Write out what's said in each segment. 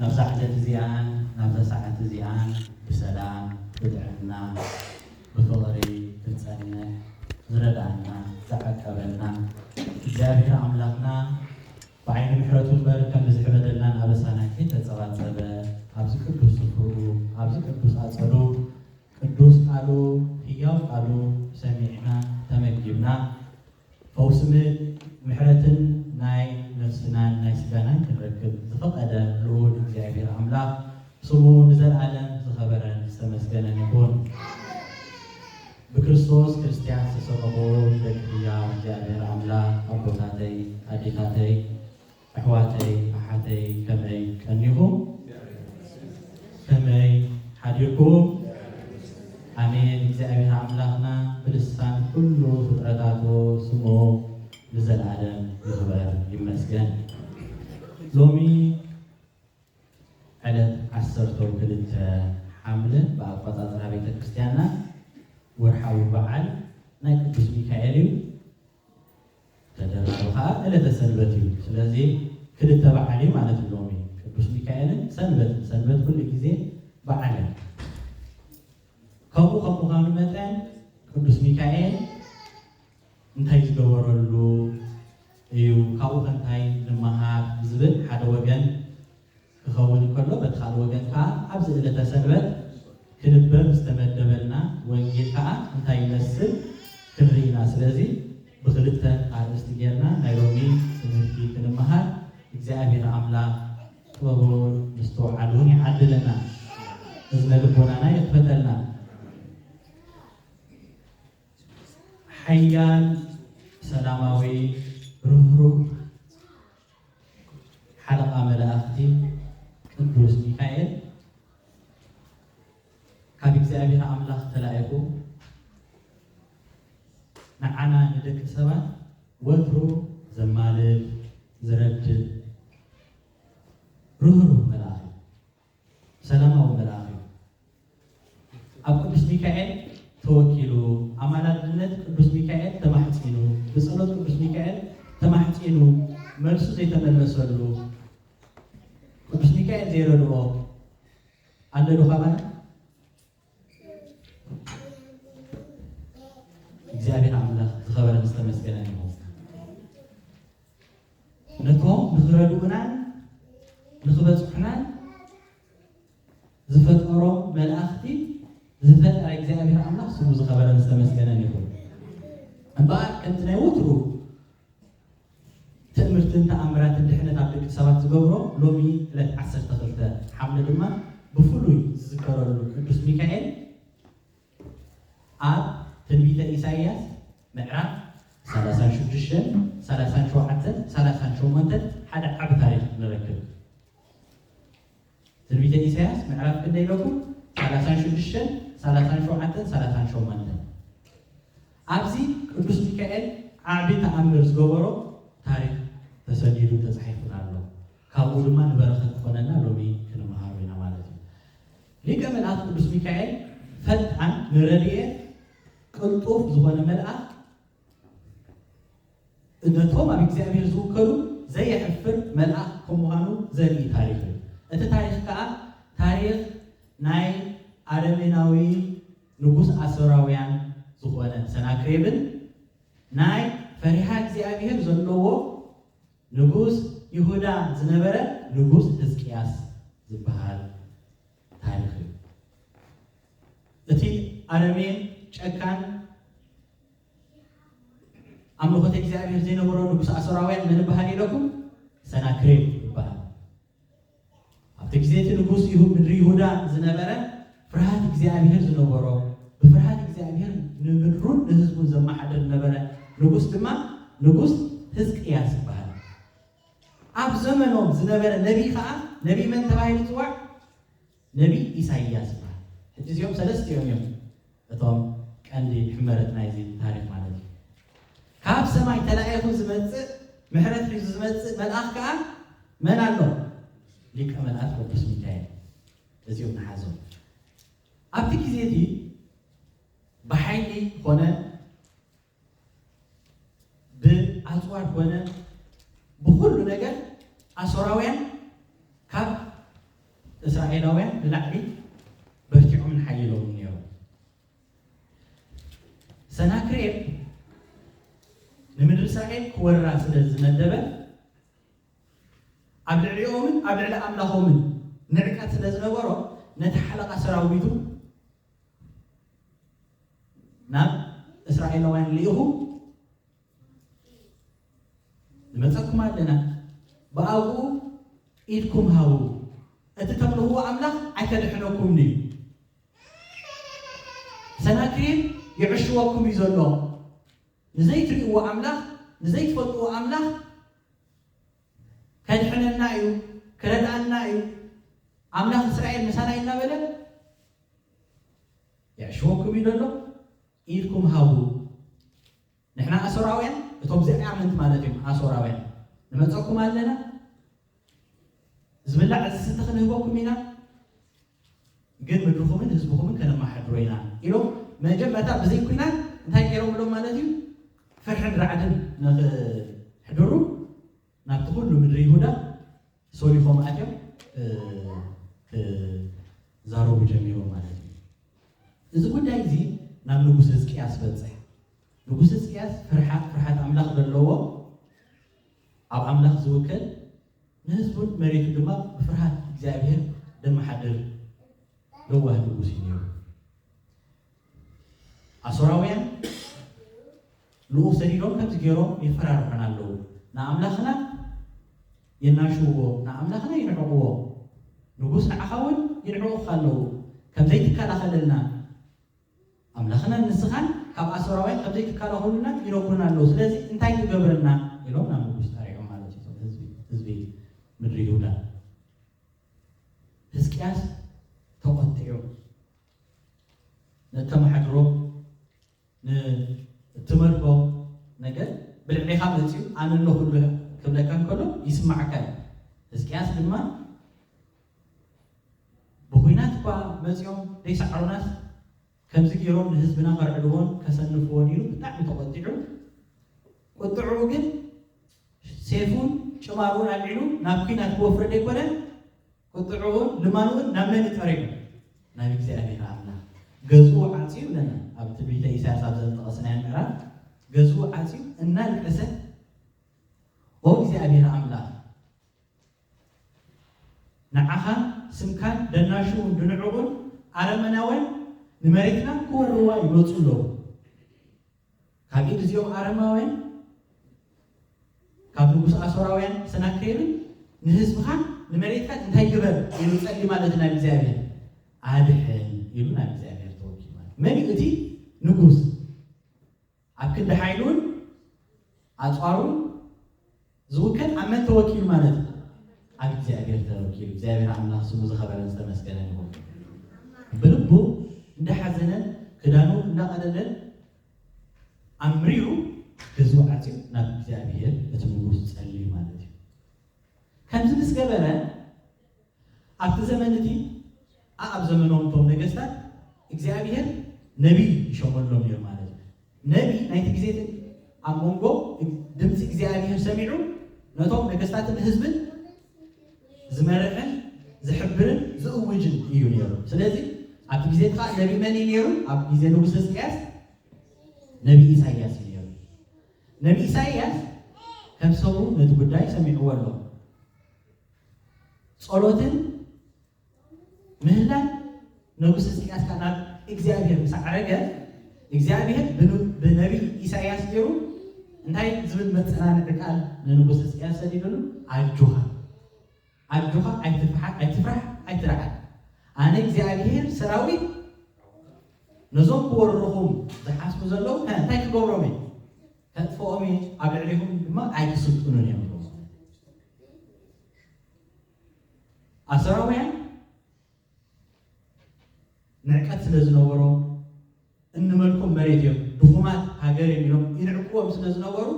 نفسع زيان نفسع زيان بسلام بدعنا بفقري تنسألنا زردعنا زعكبنا እግዚአብሔር አምላክና بعين محرة بركة مزحمة لنا أبسانا كي تتصغات سبا أبز قدوس سفرو أبز قدوس أصلو قدوس قالو هياو قالو سمعنا تمجبنا فوسمد محرة ناي نفسنا ناي سبانا تركب فقد لود እግዚአብሔር አምላክ ስሙ ንዘለዓለም ዝኸበረ ዝተመስገነ ይሁን بكريستوس ክርስቲያን ተሰብስቦ በክያ እግዚአብሔር አምላክ አቦታተይ አዲታተይ أحواتي أحاتي كمي كنيهم كمي حديكم آمين إذا عملنا بلسان كله فطرته سمو نزل عالم يخبر يمسكن لومي على عصرته كلت حملة بأقطع رابطة كريستيانا ورحاول بعل نايك ميكائيل تدرسوها إلى تسلبتي سلازي كل تبع عليه معناته اللومي قدوس ميكائيل سلبت كل جزء بعله كم كانوا مثلا قدوس ميكائيل انتهي تدور له ايو كاو انتهي لما زبد حدا وجن خول كله بدخل وجن كا ابز إلى تسلبت كنبب استمدبلنا وانجيل كا انتهي يمثل كرينا سلازي بخلتة عرست جيرنا نيرومي سمرتي كنمهار እግዚአብሔር አምላክ ጥበቡን መስተዋዕሉን ያድለና እዝነ ልቦናና ይፈተልና ሐያል ሰላማዊ ሩህሩህ ሓለቃ መላእክቲ ቅዱስ ሚካኤል ካብ እግዚአብሔር አምላክ ተላኢኹ ንዓና ንደቂ ሰባት ወትሩ ዘማልድ ዝረድእ ሩህሩህ መልአክ ሰላማዊ መልአክ ኣብ ቅዱስ ሚካኤል ተወኪሉ ኣማላድነት ቅዱስ ሚካኤል ተማሕፂኑ ብጸሎት ቅዱስ ሚካኤል ተማሕፂኑ መልሱ ዘይተመለሰሉ ቅዱስ ሚካኤል ዘይረድኦ ኣለ ዶ ካባና እግዚአብሔር አምላክ ዝኸበረ ዝተመስገነ ይሁን ነቶም ንኽረድኡና ንኽበፅሑናን ዝፈጠሮም መላእኽቲ ዝፈጠረ እግዚአብሔር አምላክ ስሙ ዝኸበረ ዝተመስገነ ይሁን እምበኣር ከምቲ ናይ ወትሩ ትእምርትን ተኣምራትን ድሕነት ኣብ ደቂ ሰባት ዝገብሮ ሎሚ ዕለት 12 ሓምለ ድማ ብፍሉይ ዝዝከረሉ ቅዱስ ሚካኤል ኣብ ትንቢተ ኢሳይያስ ምዕራፍ 36 37 38 ሓደ ዓቢ ታሪክ ንረክብ ትንቢተ ኢሳይያስ ምዕራፍ ክንደይ ኢለኩም 36 37 38 ኣብዚ ቅዱስ ሚካኤል ዓቢ ተኣምር ዝገበሮ ታሪክ ተሰዲዱ ተጻሒፉና ኣሎ ካብኡ ድማ ንበረኸት ኮነና ሎሚ ክንመሃሩ ኢና ማለት እዩ ሊቀ መላእክት ቅዱስ ሚካኤል ፈጣን ንረድኤት ቅልጡፍ ዝኾነ መልአክ ነቶም ኣብ እግዚአብሔር ዝውከሉ ዘይሕፍር መልአክ ከምዃኑ ዘርኢ ታሪክ እዩ እቲ ታሪክ ከዓ ታሪክ ናይ ኣረሜናዊ ንጉስ ኣሶራውያን ዝኾነ ሰናክሬምን ናይ ፈሪሃ እግዚአብሔር ዘለዎ ንጉስ ይሁዳ ዝነበረ ንጉስ ሕዝቅያስ ዝበሃል ታሪክ እዩ እቲ ኣረሜን ጨካን ኣምልኾተ እግዚአብሔር ዘይነበሮ ንጉስ ኣሶራውያን መን ይበሃል ኢለኩም ሰናክሬም ይበሃል ኣብቲ ግዜ እቲ ንጉስ ምድሪ ይሁዳ ዝነበረ ፍርሃት እግዚአብሔር ዝነበሮ ብፍርሃት እግዚአብሔር ንምድሩን ንህዝቡን ዘመሓደር ዝነበረ ንጉስ ድማ ንጉስ ሕዝቅያስ ይበሃል ኣብ ዘመኖም ዝነበረ ነቢይ ከዓ ነቢይ መን ተባሂሉ ይፅዋዕ ነቢይ ኢሳይያስ ይበሃል ሕጂ እዚኦም ሰለስተ እዮም እቶም ቀንዲ ሕመረት ናይዚ ታሪክ ማለት እዩ ካብ ሰማይ ተላኢኹ ዝመጽእ ምሕረት ሒዙ ዝመጽእ መልአክ ከዓ መን ኣሎ ሊቀ መላእክት ቅዱስ ሚካኤል እዚኦም ንሓዞም ኣብቲ ግዜ እቲ ብሓይሊ ኮነ ብኣፅዋር ኮነ ብኩሉ ነገር ኣሶራውያን ካብ እስራኤላውያን ንላዕሊ በርቲዖም ንሓይሎም ነይሩ ሰናክሬም ንምድሪ እስራኤል ክወራ ስለ ዝመደበ ኣብ ልዕሊኦምን ኣብ ልዕሊ ኣምላኾምን ንዕቀት ስለ ዝነበሮ ነቲ ሓለቓ ሰራዊቱ ናብ እስራኤላውያን ልኢኹ ንመፀኩም ኣለና ብኣብኡ ኢድኩም ሃቡ እቲ ተምልኽዎ ኣምላኽ ኣይተድሕነኩም እዩ ሰናክሬም ይዕሽወኩም እዩ ዘሎ ንዘይትርእይዎ ኣምላኽ ንዘይትፈልጥዎ ኣምላኽ ከድሕነና እዩ ክረድኣና እዩ ኣምላኽ እስራኤል ምሳና እናበለ ይዕሽወኩም እዩ ዘሎ ኢድኩም ሃቡ ንሕና ኣሶራውያን እቶም ዘኣመንቲ ማለት እዮም ኣሶራውያን ንመፀኩም ኣለና ዝብላዕ ዝስተ ክንህበኩም ኢና ግን ምድርኹምን ህዝብኹምን ከነማሓድሮ ኢና ኢሎም መጀመርታ ብዘይ ኩናት እንታይ ገይሮምሎም ማለት እዩ ፍርሕን ራዕድን ንኽሕድሩ ናብቲ ኩሉ ምድሪ ይሁዳ ሰሊኾም ኣትዮም ዛረቡ ጀሚሮም ማለት እዩ እዚ ጉዳይ እዚ ናብ ንጉስ ሕዝቅያስ በፅሕ ንጉስ ሕዝቅያስ ፍርሓት ኣምላኽ ዘለዎ ኣብ ኣምላኽ ዝውከል ንህዝቡን መሬቱ ድማ ብፍርሃት እግዚኣብሔር ደመሓድር ለዋህ ንጉስ እዩ ነይሩ ኣሶራውያን ልኡኽ ሰዲዶም ከምዚ ገይሮም ይፈራርሑና ኣለዉ ንኣምላኽና የናሽውዎ ንኣምላኽና ይንዕቕዎ ንጉስ ንዓኻ እውን ይንዕቑኻ ኣለዉ ከምዘይትከላኸለልና ኣምላኽና ንስኻን ካብ ኣሶራውያን ከምዘይትከላኸሉና ይነግሩና ኣለዉ ስለዚ እንታይ ትገብረና ኢሎም ናብ ንጉስ ተሪዖም ማለት እዩ ህዝቢ ምድሪ ይሁዳ ሕዝቅያስ ተቆጢዑ ነተመሓድሮ ንእትመልኮ ነገር ብልዕሊኻ መፅኡ ኣነ ኣለኹ ክብለካ እንከሎ ይስማዓካ ሕዝቅያስ ድማ ብኩናት እኳ መፅኦም ዘይሰዓሩናስ ከምዚ ገይሮም ንህዝብና ከርዕድዎን ከሰንፍዎን ኢሉ ብጣዕሚ ተቆጢዑ ቁጥዑ ግን ሴፉን ጭማሩን ኣልዒሉ ናብ ኩናት ክወፍር ዘይኮነን ቁጥዑን ልማኑን ናብ መን ጠሪዑ ናብ እግዚኣብሔር ኣምላኽ ገዝኡ ዓፅዩ ለና ኣብ ትንቢተ ኢሳያስ ኣብ ዘጠቐስናዮ ምዕራፍ ገዝኡ ዓፅዩ እናልቀሰ ኦ እግዚኣብሔር ኣምላኽ ንዓኻ ስምካን ደናሹን ድንዕቑን ኣረመናውያን ንመሬትና ክወርዋ ይመፁ ኣለዉ ካብ ኢድ እዚኦም ኣረማውያን ካብ ንጉስ ኣሶራውያን ሰናክሬምን ንህዝብኻ ንመሬትካ እንታይ ግበር ኢሉ ፀሊ ማለት ናብ እግዚኣብሔር ኣድሕን ኢሉ ናብ እግዚኣብሔር ተወኪሉ ማለት መን እቲ ንጉስ ኣብ ክንዲ ሓይሉን ኣፅዋሩን ዝውከል ኣብ መን ተወኪሉ ማለት ኣብ እግዚአብሔር ተወኪሉ እግዚአብሔር አምላክ ስሙ ዝኸበረን ዝተመስገነ ይሁን ብልቡ እንደሐዘነ ክዳኑ እንዳቀለለ አምሪው ገዝኡ ዓፂው ናብ እግዚአብሔር እቲ ንጉስ ጸልዩ ማለት እዩ ከምዚ ምስ ገበረ ኣብቲ ዘመንቲ ኣብ ዘመኖም ቶም ነገስታት እግዚአብሔር ነቢይ ይሾመሎም ነይሩ ማለት እዩ ነቢይ ናይቲ ግዜ ኣብ መንጎ ድምፂ እግዚአብሔር ሰሚዑ ነቶም ነገስታትን ህዝብን ዝመርሕን ዝሕብርን ዝእውጅን እዩ ነይሩ ስለዚ ኣብቲ ግዜ ከዓ ነቢይ መን ነይሩ ኣብ ግዜ ንጉስ ሕዝቅያስ ነቢይ ኢሳይያስ ነይሩ ነቢይ ኢሳይያስ ከም ሰሙ ነቲ ጉዳይ ሰሚዕዎ ኣሎ ጸሎትን ምህላን ንጉስ ሕዝቅያስ ከዓ ናብ እግዚአብሔር ምስ ዓረገ እግዚአብሔር ብነቢይ ኢሳይያስ ገይሩ እንታይ ዝብል መጽናዕቲ ቃል ንንጉስ ሕዝቅያስ ሰዲዱሉ አጁሃ ኣይትፍራሕ ኣይትረዓድ ኣነ እግዚአብሔር ሰራዊት ነዞም ክወርኹም ዝሓስቡ ዘለዉ እንታይ ክገብሮም እየ ከጥፍኦም እየ ኣብ ልዕሊኹም ድማ ኣይክስልጡንን እዮም ኣሶራውያን ንዕቀት ስለ ዝነበሮም እንመልኩም መሬት እዮም ድኹማት ሃገር የሚሎም ይንዕቅዎም ስለ ዝነበሩ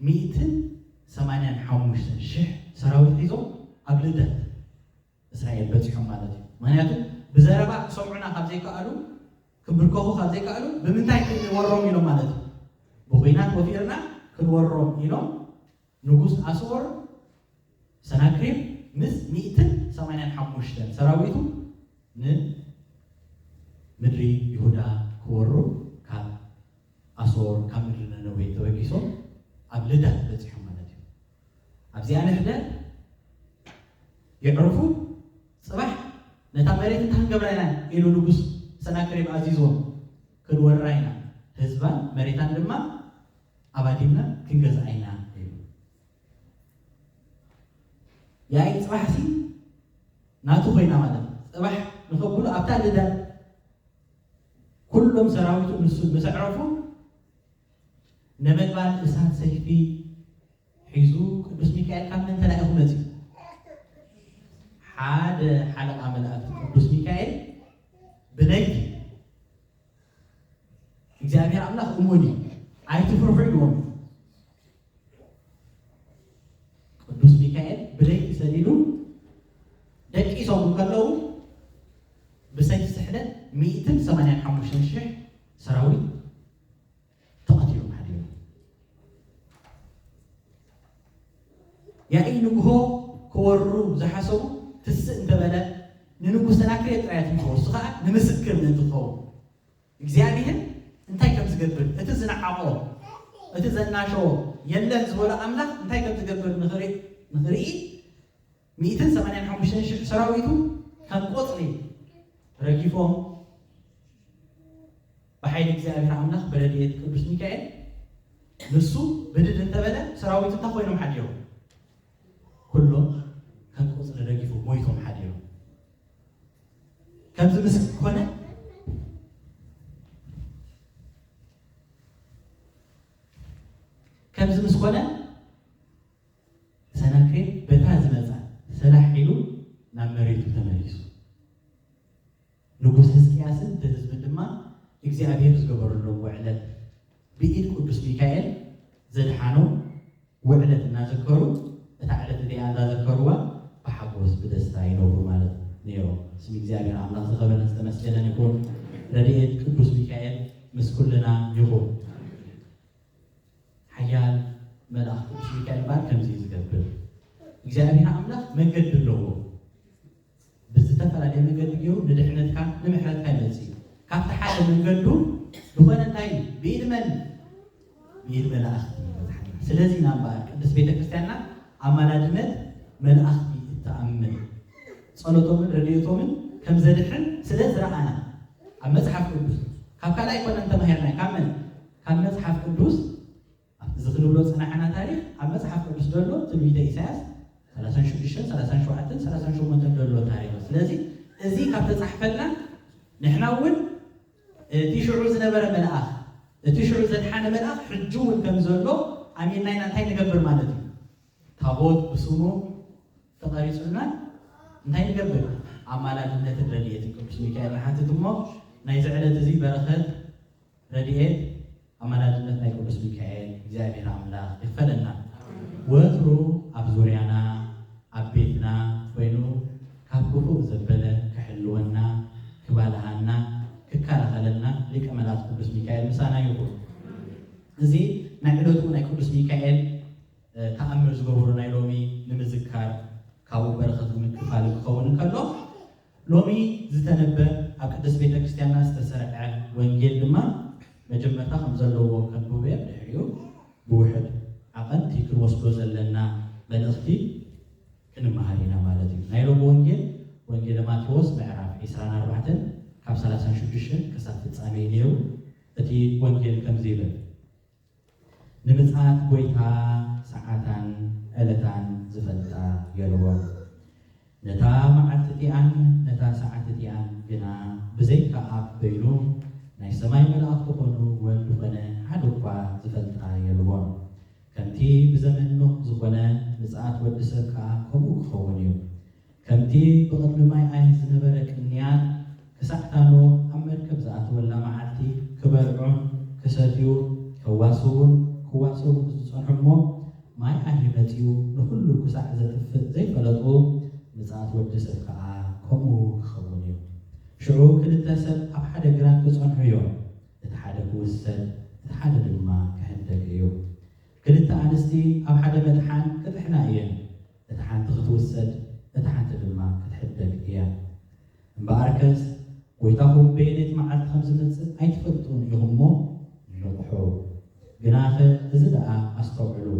185,000 ሰራዊት ሒዞም ኣብ ልደት እስራኤል በፂሖም ማለት እዩ ምክንያቱ ብዘረባ ክሰምዑና ካብ ዘይከኣሉ ክብርከኹ ካብ ዘይከኣሉ ብምንታይ ክንወሮም ኢሎም ማለት እዩ ብኩናት ወፊርና ክንወሮም ኢሎም ንጉስ ኣሶር ሰናክሬም مس 185 سراويتو مدري يهودا كورو كاب أصور كامل نوي توجيسون أبلده بتحهم مالتهم أبزيان هذا يعرفوا صباح نتامرين تهنجبرنا إلو نبص سناكريب عزيزون كل ورائنا هزبان مريتان لما أبادينا كنجز عينا يا إيه صباح سي ناتو خينا ماذا صباح نخبول أبتال ده كلهم سراويتو نسود بس عرفوا نبات إسان سيفي حيزو قدوس ميكائيل كم من تلاقيه مزي حاد حلقة عمل قدوس ميكائيل بنجي እግዚአብሔር አምላክ እሞኒ አይትፍሩሕዎም ቅዱስ ሚካኤል ብለይ ሰሊሉ ደቂ ሰው ከለው በሰይፍ ስሕለት 185,000 ሰራዊት ተቀትሉ ማለት ያይ ንጉሆ ከወሩ ዝሓሰቡ ትስእ እንተበለ ንንጉስ ተናክሬ ጥራያት ይፈወሱ ከዓ ንምስክር እንትኸው እግዚአብሔር እንታይ ከም ዝገብር እቲ ዝነዓቆ እቲ ዘናሾ የለን ዝበለ ኣምላኽ እንታይ ከም ዝገብር ንኽርኢ 185,000 ሰራዊቱ ከም ቆፅሊ ረጊፎም በኃይል እግዚአብሔር አምላክ በረድኤት ቅዱስ ሚካኤል ንሱ ብድል እንተበለ ሰራዊቱ ተኾይኖም ሓዲሮም ኩሎም ከም ቆፅሊ ረጊፎ ሞይቶም ሓዲሮም ከምዚ ምስ ኮነ كمز مسكونة سنكري بتاز مزع سلاحيلو نمريتو تماريسو نقول هسكياسن تهزم الدماء إجزاء زقبر له وعلت بإيد قدس ميكائيل زدحانو وعلت النازكرو تعالت ذي أنا ذكروا بحقوس بدستاينو بمالت نيو اسم إجزاء عملاق زغبنا استمسكنا يكون رديت قدس ميكائيل مسكولنا يقول حيال ملاك قدس ميكائيل بار كمزي زقبر إجزاء عملاق منقد له بزتفر عليه منقد يو ندحنتك نمحرتك مزي كافت حالة منقدو بخوانا تاين بيد ملاك سلازي نامبار قدس بيت كريستياننا أمانات ملاخي التأمل صلوتهم رديتهم كم زدحن سلاز رأنا عم مزحف قدوس كم لا يكون أنت مهرنا كم مزحف قدوس زخنوا له سنة عنا تاريخ عم مزحف قدوس دولو تلميذ إساس 3 دولو تاريخ سلازي إزي كم تزحفنا نحن أول تيشعر زنبر ملاخ تيشعر زدحان ملاخ حجون كم زولو عمين ناين أنتين نقبر مالتي ታቦት በስሙ ተቀሪጹና እንታይ ንገብር አማላጅነት ረድኤት ቅዱስ ሚካኤል ሓንቲ ድሞ ናይ ዝዕለት እዚ በረኸት ረድኤት አማላጅነት ናይ ቅዱስ ሚካኤል እግዚአብሔር አምላክ ይፈለና ወትሩ ኣብ ዙርያና ኣብ ቤትና ኮይኑ ካብ ክፉእ ዘበለ ክሕልወና ክባልሃና ክከላኸለና ሊቀ መላእክት ቅዱስ ሚካኤል ምሳና ይሁን እዚ ናይ ዕለቱ ናይ ቅዱስ ሚካኤል ተአምር ዝገብሩ ናይ ሎሚ ንምዝካር ካብኡ በረኸት ምክፋል ክኸውን ከሎ ሎሚ ዝተነበ ኣብ ቅድስት ቤተ ክርስቲያንና ዝተሰርዐ ወንጌል ድማ መጀመርታ ከም ዘለዎ ከንብበ ድሕሪኡ ብውሕድ ዓቐንቲ ክንወስዶ ዘለና መልእኽቲ ክንመሃር ኢና ማለት እዩ ናይ ሎሚ ወንጌል ማቴዎስ ምዕራፍ 24 ካብ 36 ክሳብ ፍጻሜ እዩ እቲ ወንጌል ከምዚ ይብል ንምጽአት ጎይታ ሰዓታን ዕለታን ዝፈልጣ የልዎም ነታ መዓልቲ እቲኣን ነታ ሰዓት እቲኣን ግና ብዘይካ ኣብ በይኑ ናይ ሰማይ መላእኽቲ ኮኑ ወልዲ ኮነ ሓደ እኳ ዝፈልጣ የልዎም ከምቲ ብዘመን ኖህ ዝኾነ ምጽአት ወዲ ሰብ ከዓ ከምኡ ክኸውን እዩ ከምቲ ብቕድሚ ማይ ኣይ ዝነበረ ቅንያት ክሳዕታ ኖህ ኣብ መርከብ ዝኣተወላ መዓልቲ ክበልዑን ክሰትዩ ክዋስውን ዝጸንሑ እሞ ማይ ኣይመጽኡ ንኹሉ ክሳዕ ዘጥፍእ ዘይፈለጡ ምጽአት ወዲ ሰብ ከዓ ከምኡ ክኸውን እዩ ሽዑ ክልተ ሰብ ኣብ ሓደ ግራት ክጸንሑ እዮም እቲ ሓደ ክውሰድ እቲ ሓደ ድማ ክሕደግ እዩ ክልተ ኣንስቲ ኣብ ሓደ መጥሓን ክጥሕና እየን እቲ ሓንቲ ክትውሰድ ድማ ክትሕደግ እያ እምበኣርከስ ጎይታኹም በየነቲ መዓልቲ ከም ዝመፅእ ኣይትፈልጡን ኢኹም እሞ ንቑሑ ግናኸ እዚ ደኣ ኣስተውዕሉ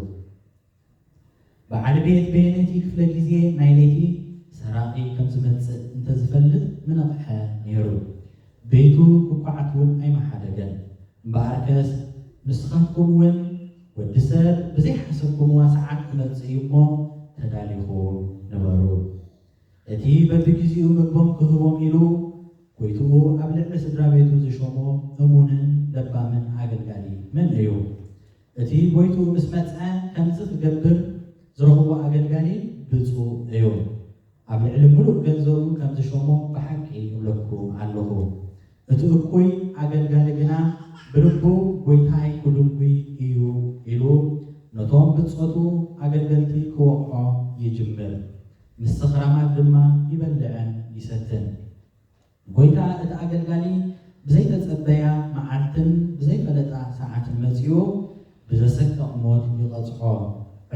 በዓል ቤት በየነቲ ክፍለ ግዜ ናይ ለይቲ ሰራቂ ከም ዝመፅእ እንተዝፈልጥ ምነቕሐ ነይሩ ቤቱ ክኳዓት እውን ኣይመሓደገን እምበኣርከስ ንስኻትኩም እውን ወዲ ሰብ ብዘይሓሰብኩምዋ ሰዓት ክመፅእ እዩ እሞ ተዳሊኹም ነበሩ እቲ በቢግዚኡ ምግቦም ክህቦም ኢሉ ጎይትኡ ኣብ ልዕሊ ስድራ ቤቱ ዝሾሞ እሙንን ለባምን ኣገልጋሊ መን እዩ እቲ ጎይትኡ ምስ መፅአ ከምዚ ክገብር ዝረኽቦ ኣገልጋሊ ብፁዕ እዩ ኣብ ልዕሊ ሙሉእ ገንዘቡ ከም ዝሾሞ ብሓቂ እብለኩም ኣለኹ እቲ እኩይ ኣገልጋሊ ግና ብልቡ ጎይታይ ክድንጉይ እዩ ኢሉ ነቶም ብፆቱ ኣገልገልቲ ክወቕዖ ይጅምር ምስ ሰኽራማት ድማ ይበልዕን ይሰትን ጎይታ እቲ ኣገልጋሊ ብዘይተፀበያ መዓልትን ብዘይፈለጣ ሰዓትን መፅኡ ብዘሰክቕ ሞት ይቐፅዖ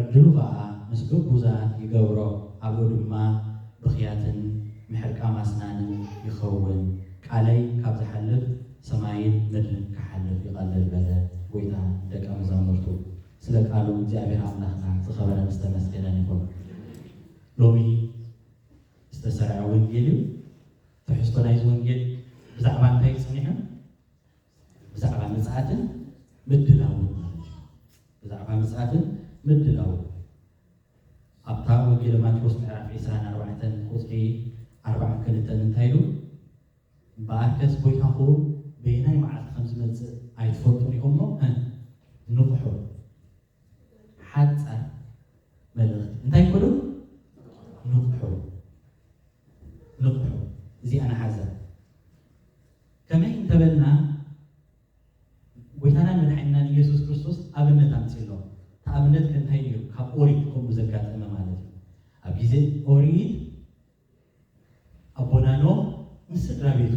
ዕድሉ ከዓ ምስ ግቡዛት ይገብሮ ኣብኡ ድማ ብኽያትን ምሕርቃም ኣስናንን ይኸውን ቃለይ ካብ ዝሓልፍ ሰማይን ምድርን ክሓልፍ ይቐልል በለ ጎይታ ደቀ መዛሙርቱ ስለ ቃሉ እግዚአብሔር ኣምላኽና ዝኸበረን ዝተመስገነን ይኹን ሎሚ ዝተሰርዐ ወንጌል እዩ ትሕዝቶ ናይዚ ወንጌል ብዛዕባ እንታይ ፀኒሑ ብዛዕባ ምጽኣትን ምድላውን ብዛዕባ ምጽኣትን ምድላውን ኣብታ ወንጌል ማቴዎስ ምዕራፍ 24 ቁፅሪ 42 እንታይ ኢሉ እምበኣርከስ ጎይታኹም በየናይ መዓልቲ ከም ዝመፅእ ኣይትፈልጡን ኢኹም እሞ ንቑሑ ሓፃር መልእኽቲ እንታይ ኮሉ ንቑሑ እዚኣ ንሓዘ ከመይ እንተበልና ጎይታናን መድሓኒትናን ኢየሱስ ክርስቶስ ኣብነት ኣምፂሎ ተኣብነት ከንታይ እዩ ካብ ኦሪት ከምኡ ዘጋጠመ ማለት እዩ ኣብ ግዜ ኦሪት ኣቦና ኖህ ምስ ስድራ ቤቱ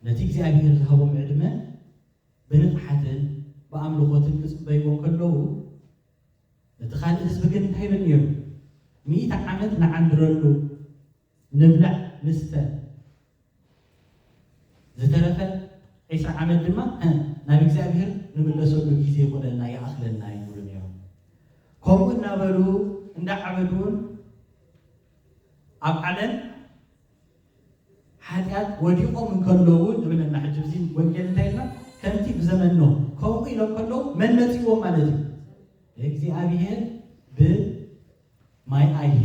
ነቲ እግዚኣብሔር ዝሃቦም ዕድመ ብንቕሓትን ብኣምልኾትን ክፅበይዎም ከለዉ እቲ ካልእ ህዝቢ ግን እንታይ ይብል ነይሩ 100 ዓመት ንዓንድረሉ ንብላዕ ንስተ ዝተረፈ 20 ዓመት ድማ ናብ እግዚኣብሔር ንምለሰሉ ግዜ ይኾነና ይኣኽለና ይብሉ ነይሩ ከምኡ እናበሉ እንዳዓበዱን ኣብ ዓለም ሓጢኣት ወዲቖም እንከለዉ ንብለና ሕጂ እዚ ወንጌል እንታይ ኢልና ከምቲ ብዘመኖ ከምኡ ኢሎም ከለዉ መን መፂዎም ማለት እዩ እግዚአብሔር ብማይ ኣይሂ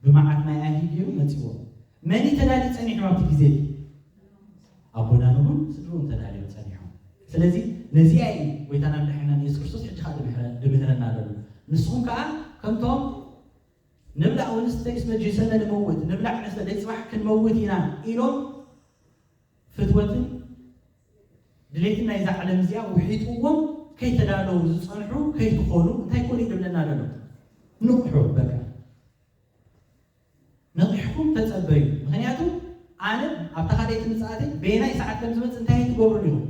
ብመዓት ማይ ኣይሂ ገይሩ መፂዎም መን ተዳሊ ፀኒሑ ኣብቲ ግዜ ኣቦና ኖህን ስድሮም ተዳልዩ ፀኒሖም ስለዚ ነዚኣ እዩ ጎይታና መድሓኒትና ኢየሱስ ክርስቶስ ሕጂ ከዓ ድምህረና ኣሎ ንስኹም ከዓ ከምቶም ንብላዕ ወንስተይስ መጂሰነ ንመውት ንብላዕ ንስተ ደይ ፅባሕ ክንመውት ኢና ኢሎም ፍትወትን ድሌትን ናይዛ ዓለም እዚኣ ውሒጥዎም ከይተዳለዉ ዝፀንሑ ከይትኾኑ እንታይ ኮኑ ይብለና ኣሎ ንቑሑ በቃ ነቂሕኩም ተፀበዩ ምክንያቱ ኣነ ኣብታ ካልአይቲ ምፅኣተይ በየናይ ሰዓት ከም ዝመፅእ እንታይ ትገብሩን ኢኹም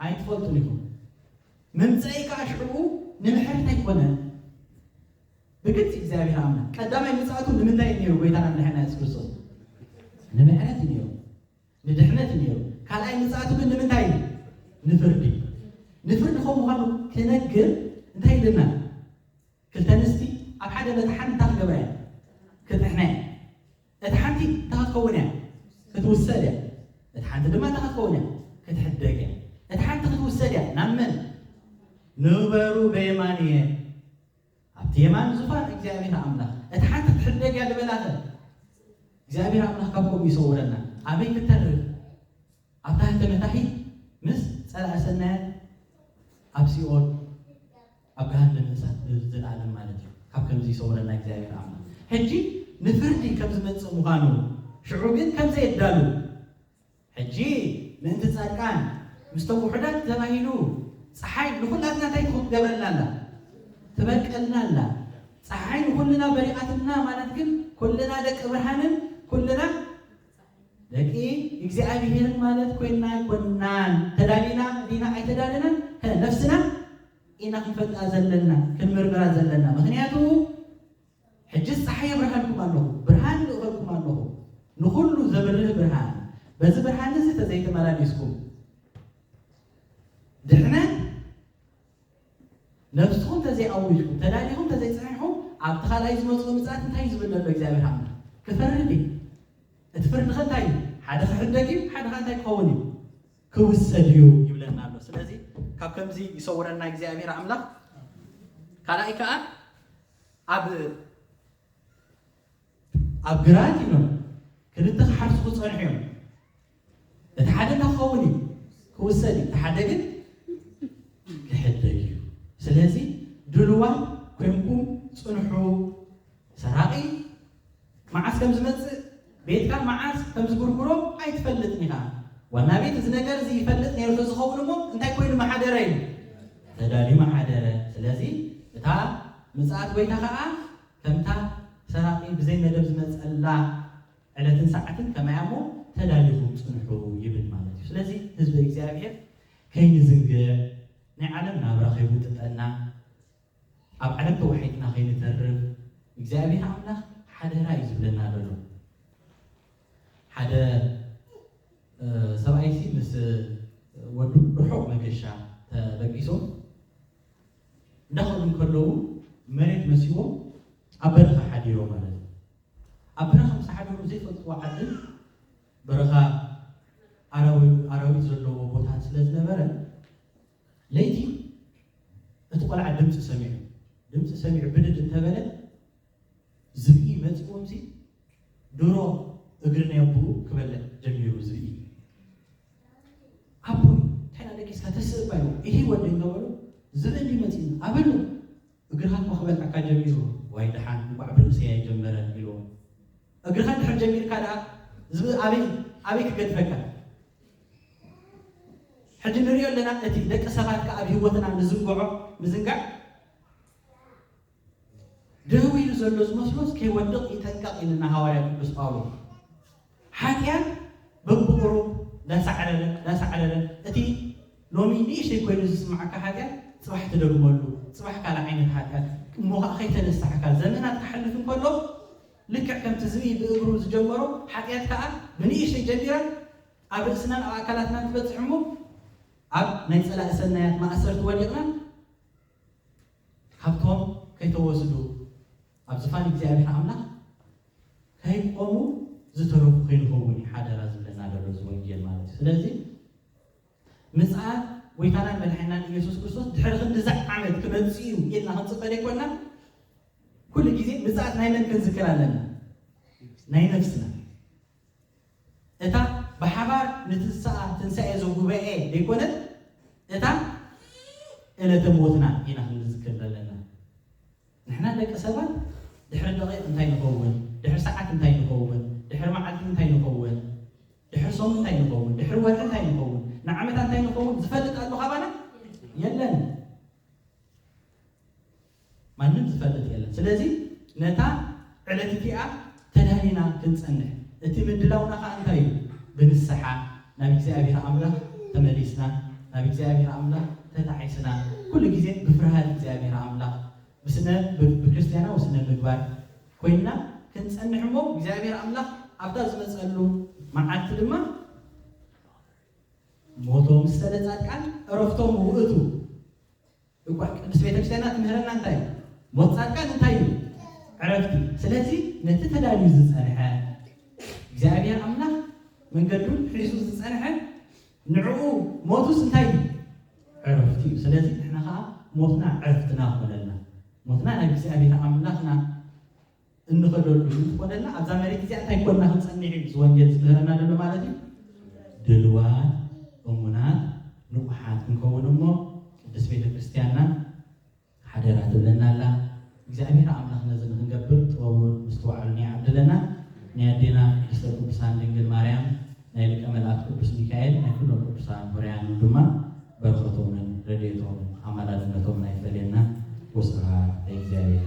ኣይትፈልጡን ኢኹም ምምፅአይ ከዓ ሽዑ ንምሕረት ኣይኮነን ብግልፂ እግዚኣብሔር ኣምላኽ ቀዳማይ ምፅኣቱ ንምንታይ እዩ ነይሩ ጎይታና መድሓኒትና ኢየሱስ ክርስቶስ ንምሕረት እዩ ነይሩ ንድሕነት እዩ ነይሩ ካልኣይ ምፅኣቱ ግን ንምንታይ እዩ ንፍርዲ ንፍርዲ ከም ምዃኑ ክነግር እንታይ ኢልና ክልተ ኣንስቲ ኣብ ሓደ በቲ ሓንቲ እንታይ ክገብራ እያ ክትሕና እያ እቲ ሓንቲ እንታይ ክትከውን እያ ክትውሰድ እያ እቲ ሓንቲ ድማ እንታይ ክትከውን እያ ክትሕደግ እያ እቲ ሓንቲ ክትውሰድ እያ ናብ መን ንበሩ በየማን እየ ኣብቲ የማን ዙፋን እግዚኣብሔር ኣምላኽ እቲ ሓንቲ ክትሕደግ እያ ዝበላተ እግዚኣብሔር ኣምላኽ ካብ ከምኡ ይሰውረና ኣበይ ክትተርፍ ኣብታ ህተመታሒ ምስ ፀላእ ሰናያት ኣብ ሲኦል ኣብ ገሃነም እሳት ዘለዓለም ማለት እዩ ካብ ከምዚ ይሰውረና እግዚኣብሔር ኣምላኽ ሕጂ ንፍርዲ ከም ዝመፅእ ምዃኑ ሽዑ ግን ከምዘየዳሉ ሕጂ ምእንቲ ፃድቃን ምስቶም ውሑዳት ተባሂሉ ፀሓይ ንኩላትና እንታይ ትገብረልና ኣላ ትበቀልና ኣላ ፀሓይ ንኩልና በሪቓትና ማለት ግን ኩልና ደቂ ብርሃንን ኩልና ደቂ እግዚኣብሔርን ማለት ኮይና ይኮናን ተዳሊና ዲና ኣይተዳልናን ነፍስና ኢና ክንፈልጣ ዘለና ክንምርምራ ዘለና ምክንያቱ ሕጂ ፀሓይ የብርሃልኩም الله برهان لأخلكم الله نخلو زبره برهان بس برهان نزي تزيت ملابسكم دحنا نفسهم تزي أوجكم تداليهم تزي صحيحهم عبد خال أيز مصر مساعد انتهي زبنا الله إجابة حمد كفرني اتفرن خنتاي حدا خدكي حدا خنتاي قوني كوسديو يبلنا الله سلازي كاب كمزي يصورنا إجابة عملا كلايك أب جراتي نو كنت حرس خص صنحيهم تحدى نخوني كوسدي تحدى جد كحديو سلازي دلوان كمكم صنحو سراقي معاس كم زمت بيت كان معاس كم زغرغرو اي تفلتني ها وانا بيت زنجر زي يفلتني يرو تزخونمو انت كوين ما حدرين تدالي ما حدره سلازي تا مصات ويتا خا كمتا سراقي بزي مدب زمت الله علتن ساعتن كما يامو تداليهم صنحو يبل مالتي سلازي حزب እግዚአብሔር كاين زنج ني عالم نابرا خيبو تطنا اب عالم توحيدنا خين ترف እግዚአብሔር አምላክ حدا رايز بلنا دلو حدا سبعيسي مس ودو رحوق مكشا تبقيسو دخلوا كلو مريت مسيو أبرخ حديرو مالك أبرخ مسحدو زي فتوى عدل برخا عراوي زلو بوتان سلاز نبرا ليتي اتقل على دمت سميع بدد انتبلت زبئي متقوم زي درو اقرنا يبو كبلا جميرو زبئي أبوي تحنا لكيس كتسر بايو إيه ودين قولو زبئي دي متين أبلو اقرهات مخبل عكا جميرو وايدحان وعبر سياي جمرا ميلو اقرهات حر جمير كالا زبئي أبي كقد فكا حج نريو لنا أتي لك أسفات كأبي هوتنا مزنقع دهوي لزلوز مسلوس كي ودق يتنقق إننا هوايا كبس قالو حاتيان ببقرو لا سعلنا أتي لومي ليش يكون يسمعك حاتيان صباح تدرو مولو صباح كالا عين حاتيان موها خيتا نستحكا زمنات تحلف كله لك كم تزوي بإبروز جمرو حاتيان كا منيش جديرا أب سنان أو أكلاتنا تبتحمو أب نيسأل أسنايات ما أسرت وليقنا حبتهم كي توصلوا أب زفان እግዚአብሔር አምላክ ከይቆሙ ዝተረፉ ከይንኸውኒ ሓደራ ዝብለና ዘሎ ወንጌል ማለት እዩ ስለዚህ ምጽአት ወይታናን መድኃኒናን ኢየሱስ ክርስቶስ ድሕሪ ክንዲዛዕ ዓመት ክመጽእ እዩ ኢልና ክንፅበል ኣይኮንና ኩሉ ግዜ ምጽአት ናይ መን ክንዝክር ኣለና ናይ ነፍስና እታ ብሓባር ትንሣኤ ዘጉባኤ ዘይኮነት እታ ዕለተ ሞትና ኢና ክንዝክር ዘለና ንሕና ደቂ ሰባት ድሕሪ ደቂቕ እንታይ ንኸውን ድሕሪ ሰዓት እንታይ ንኸውን ድሕሪ መዓልቲ እንታይ ንኸውን ድሕሪ ሶም እንታይ ንኸውን ድሕሪ ወርሒ እንታይ ንኸውን ንዓመታት እንታይ ንኸውን ዝፈልጥ ኣሎ ካባና የለን ማንም ዝፈልጥ የለን ስለዚ ነታ ዕለት እቲኣ ተዳሊና ክንጸንሕ እቲ ምድላውና ከዓ እንታይ እዩ ብንስሓ ናብ እግዚኣብሔር ኣምላኽ ተመሊስና ናብ እግዚኣብሔር ኣምላኽ ተታሒስና ኩሉ ግዜ ብፍርሃት እግዚኣብሔር ኣምላኽ بكريستيانا وسنة مقبار كوينا كنت سنحمو እግዚአብሔር አምላክ አብዳ ዝመጸሉ ማዓት ድማ ሞቶም ስለጻድቃን ረፍቶም ውእቱ እኳ ቅዱስ ቤተክርስቲያናት ምህረና እንታይ ሞት ጻድቃን እንታይ ዕረፍቲ ስለዚ ነቲ ተዳልዩ ዝጸንሐ እግዚአብሔር አምላክ መንገዱን ሒሱ ዝጸንሐ ንዕኡ ሞቱስ እንታይ ዕረፍቲ ስለዚ ንሕና ከዓ ሞትና ዕረፍትና ኾነልና ሞትና ናይ እግዚአብሔር አምላክና እንኸደሉ ይቆደልና አብዛ መሬት እዚኣ እንታይ ኮንና ክንጸንዕ ዝወንጌል ዝምህረና ዘሎ ማለት እዩ ድልዋን እሙናት ንቑሓት ክንከውን እሞ ቅድስት ቤተክርስቲያንና ሓደራ ትብለና ኣላ እግዚአብሔር አምላክ ነዚ ንክንገብር ጥበቡን ምስትውዓሉን ይዓብድለና ናይ ኣዴና ቅድስተ ቅዱሳን ድንግል ማርያም ናይ ሊቀ መላእክት ቅዱስ ሚካኤል ናይ ኩሎም ቅዱሳን ሆርያን ድማ በረኸቶምን ረድኤቶምን ኣማላድነቶምን ኣይፈልየና وصلها لإግዚአብሔር